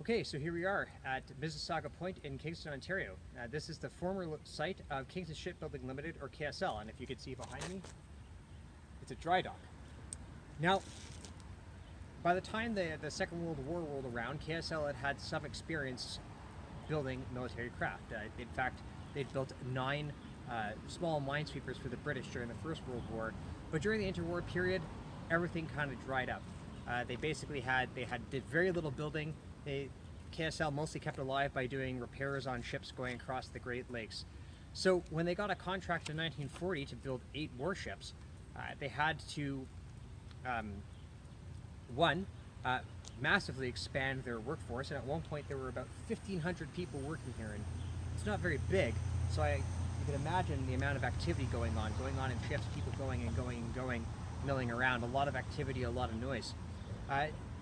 Okay, so here we are at Mississauga Point in Kingston, Ontario. This is the former site of Kingston Shipbuilding Limited, or KSL, and if you can see behind me, it's a dry dock. Now, by the time the Second World War rolled around, KSL had had some experience building military craft. In fact, they'd built 9 small minesweepers for the British during the First World War, but during the interwar period, everything kind of dried up. They basically did very little building. KSL mostly kept alive by doing repairs on ships going across the Great Lakes. So when they got a contract in 1940 to build 8 warships, they had to, one, massively expand their workforce, and at one point there were about 1,500 people working here, and it's not very big, so you can imagine the amount of activity going on in shifts, people going and going and going, milling around, a lot of activity, a lot of noise.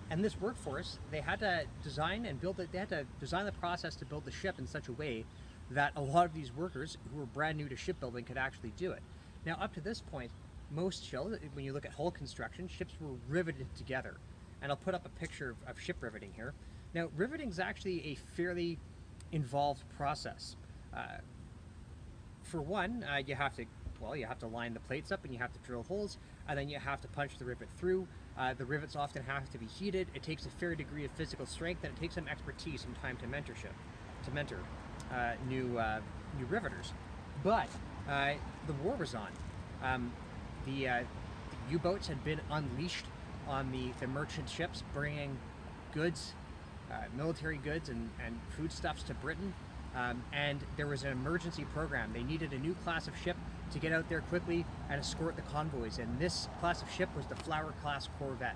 And this workforce, they had to design and build it. They had to design the process to build the ship in such a way that a lot of these workers who were brand new to shipbuilding could actually do it. Now, up to this point, most ships, when you look at hull construction, ships were riveted together. And I'll put up a picture of ship riveting here. Now, riveting is actually a fairly involved process. For one, you have to line the plates up and you have to drill holes, and then you have to punch the rivet through. The rivets often have to be heated. It takes a fair degree of physical strength, and it takes some expertise and time to mentor new riveters. But the war was on. The U-boats had been unleashed on the merchant ships, bringing goods, military goods and foodstuffs to Britain. And there was an emergency program. They needed a new class of ship to get out there quickly and escort the convoys, and this class of ship was the Flower class Corvette.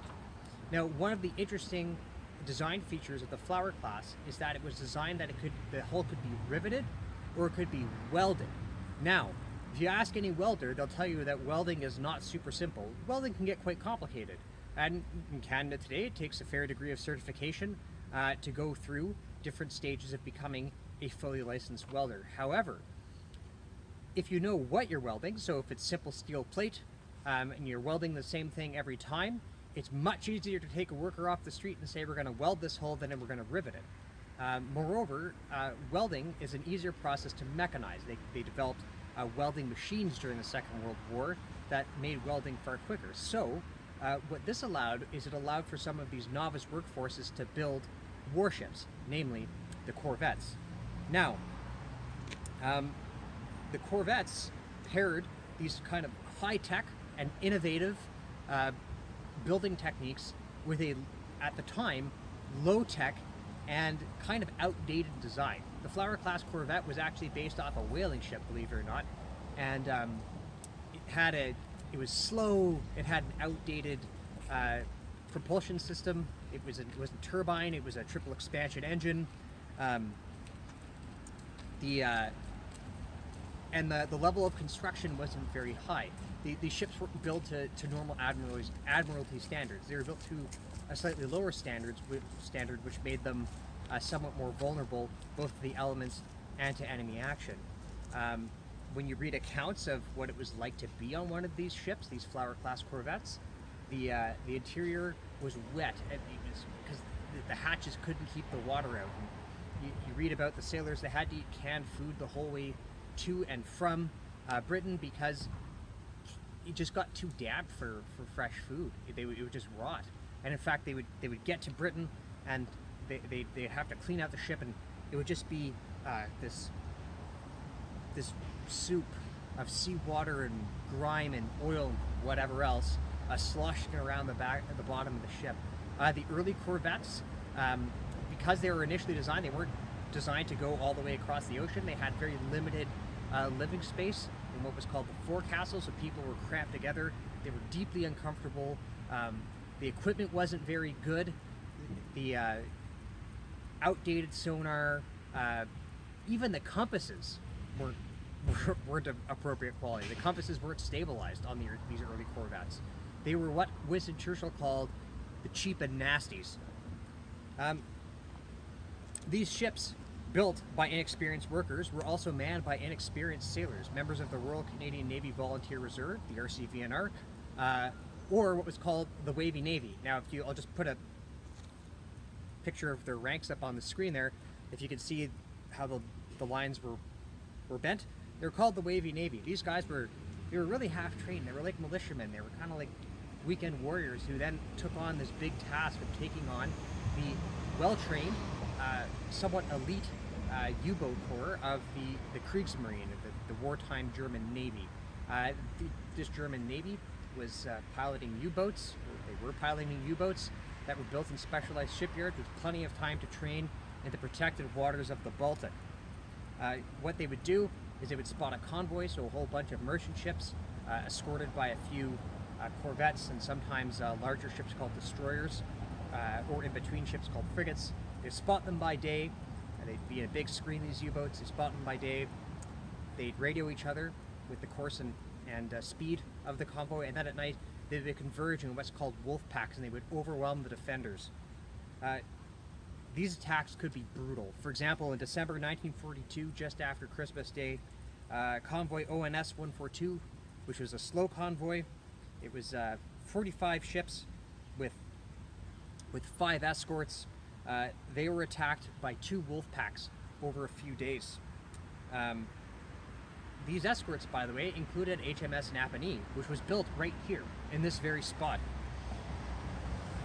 Now, one of the interesting design features of the Flower class is that it was designed that the hull could be riveted or it could be welded. Now, if you ask any welder, they'll tell you that welding is not super simple. Welding can get quite complicated, and in Canada today it takes a fair degree of certification to go through different stages of becoming a fully licensed welder. However, if you know what you're welding, so if it's simple steel plate and you're welding the same thing every time, it's much easier to take a worker off the street and say we're going to weld this hole than we're going to rivet it. Moreover, welding is an easier process to mechanize. They developed welding machines during the Second World War that made welding far quicker. So what this allowed is it allowed for some of these novice workforces to build warships, namely the Corvettes. Now, the Corvettes paired these kind of high-tech and innovative building techniques with at the time, low-tech and kind of outdated design. The Flower class Corvette was actually based off a whaling ship, believe it or not, and it was slow. It had an outdated propulsion system. It wasn't a turbine. It was a triple expansion engine. And the level of construction wasn't very high. These ships weren't built to normal admiralty standards. They were built to a slightly lower standard, which made them somewhat more vulnerable both to the elements and to enemy action. When you read accounts of what it was like to be on one of these ships, these Flower class Corvettes, the interior was wet because the hatches couldn't keep the water out. And you read about the sailors that had to eat canned food the whole way to and from Britain because it just got too damp for fresh food. It would just rot. And in fact, they would get to Britain and they'd have to clean out the ship, and it would just be this soup of seawater and grime and oil and whatever else sloshing around the bottom of the ship. The early Corvettes, because they were initially designed, they weren't designed to go all the way across the ocean. They had very limited living space in what was called the forecastle, so people were cramped together. They were deeply uncomfortable. The equipment wasn't very good. The outdated sonar, even the compasses weren't of appropriate quality. The compasses weren't stabilized on these early Corvettes. They were what Winston Churchill called the cheap and nasties. These ships, built by inexperienced workers, were also manned by inexperienced sailors, members of the Royal Canadian Navy Volunteer Reserve, the RCVNR, or what was called the Wavy Navy. Now, I'll just put a picture of their ranks up on the screen there, if you can see how the lines were bent, they were called the Wavy Navy. These guys were really half trained. They were like militiamen. They were kind of like weekend warriors who then took on this big task of taking on the well-trained, somewhat elite U-boat corps of the Kriegsmarine, the wartime German Navy. This German Navy was piloting U-boats. They were piloting U-boats that were built in specialized shipyards with plenty of time to train in the protected waters of the Baltic. What they would do is they would spot a convoy, so a whole bunch of merchant ships escorted by a few corvettes and sometimes larger ships called destroyers, or in between ships called frigates. They'd spot them by day. They'd be in a big screen, these U-boats. They'd spot them by day. They'd radio each other with the course and speed of the convoy, and then at night they would converge in what's called wolf packs, and they would overwhelm the defenders. These attacks could be brutal. For example, in December 1942, just after Christmas Day, convoy ONS 142, which was a slow convoy, it was 45 ships with 5 escorts. They were attacked by 2 wolf packs over a few days. These escorts, by the way, included HMS Napanee, which was built right here in this very spot.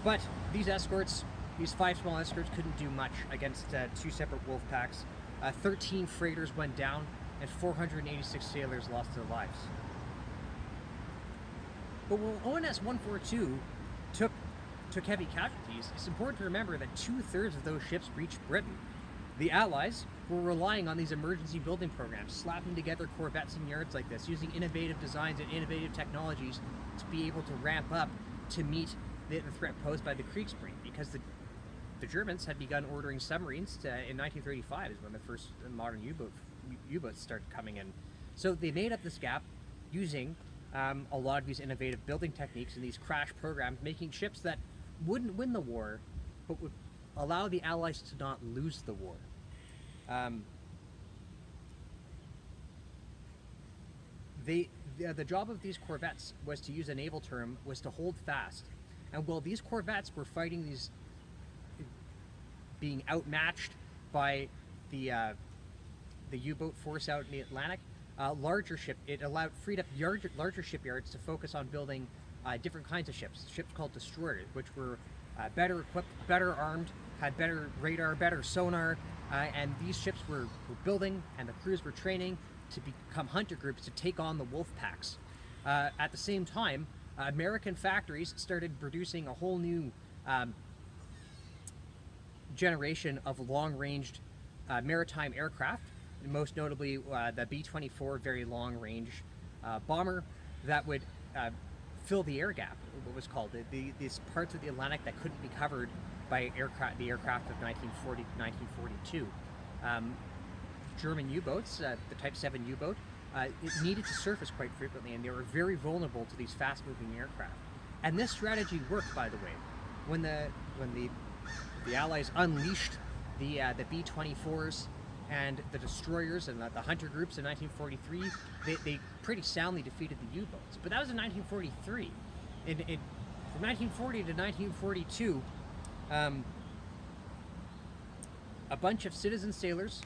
But these escorts, these 5 small escorts, couldn't do much against 2 separate wolf packs. 13 freighters went down, and 486 sailors lost their lives. But while ONS 142 took heavy casualties, it's important to remember that 2/3 of those ships reached Britain. The Allies were relying on these emergency building programs, slapping together corvettes in yards like this, using innovative designs and innovative technologies to be able to ramp up to meet the threat posed by the Kriegsmarine, because the Germans had begun ordering submarines in 1935 is when the first modern U-boats started coming in. So they made up this gap using a lot of these innovative building techniques and these crash programs, making ships that wouldn't win the war, but would allow the Allies to not lose the war. The job of these corvettes was, to use a naval term, was to hold fast. And while these corvettes were fighting these, being outmatched by the U-boat force out in the Atlantic, freed up larger shipyards to focus on building different kinds of ships called destroyers, which were better equipped, better armed, had better radar, better sonar, and these ships were building, and the crews were training to become hunter groups to take on the wolf packs. At the same time, American factories started producing a whole new generation of long-ranged maritime aircraft, most notably the B-24 very long-range bomber that would fill the air gap, what was called these parts of the Atlantic that couldn't be covered by the aircraft of 1940 to 1942. German U-boats, the Type 7 U-boat, it needed to surface quite frequently, and they were very vulnerable to these fast-moving aircraft. And this strategy worked, by the way. When the Allies unleashed the B-24s and the destroyers and the hunter groups in 1943, they pretty soundly defeated the U-boats. But that was in 1943. From 1940 to 1942, a bunch of citizen sailors,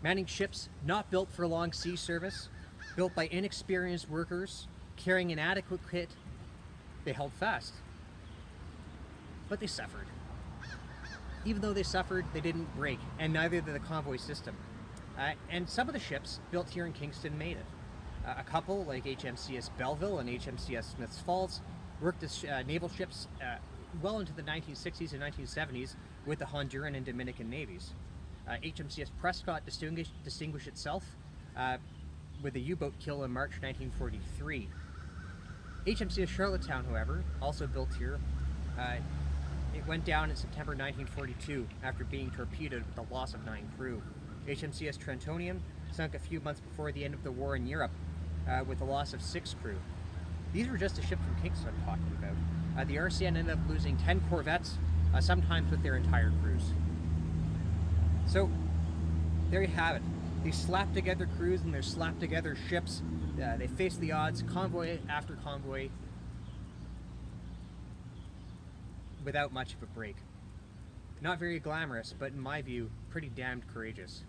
manning ships not built for long sea service, built by inexperienced workers, carrying inadequate kit, they held fast. But they suffered. Even though they suffered, they didn't break, and neither did the convoy system. And some of the ships built here in Kingston made it. A couple, like HMCS Belleville and HMCS Smiths Falls, worked as naval ships well into the 1960s and 1970s with the Honduran and Dominican navies. HMCS Prescott distinguished itself with a U-boat kill in March 1943. HMCS Charlottetown, however, also built here. It went down in September 1942 after being torpedoed with the loss of 9 crew. HMCS Trentonian sunk a few months before the end of the war in Europe with the loss of 6 crew. These were just the ships from Kingston I'm talking about. The RCN ended up losing 10 corvettes, sometimes with their entire crews. So, there you have it. These slapped together crews and their slapped together ships. They faced the odds, convoy after convoy. without much of a break. Not very glamorous, but in my view, pretty damned courageous.